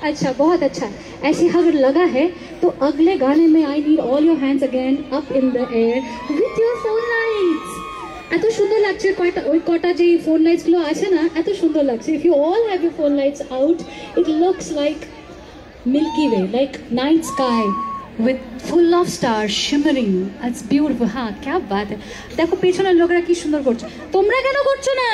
अच्छा, बहुत अच्छा। ऐसे अगर लगा है तो अगले गाने में I need all your hands again up in the air with your phone lights. এত সুন্দর লাগছে, কটা যে ফোন লাইটস গুলো আছে না, এত সুন্দর লাগছে। If you all have your phone lights out, it looks like milky way, like night sky with full of stars shimmering. It's beautiful. हाँ, क्या बात है। देखो पीछे लोगरा की सुंदर করছো, তোমরা কেন করছো না?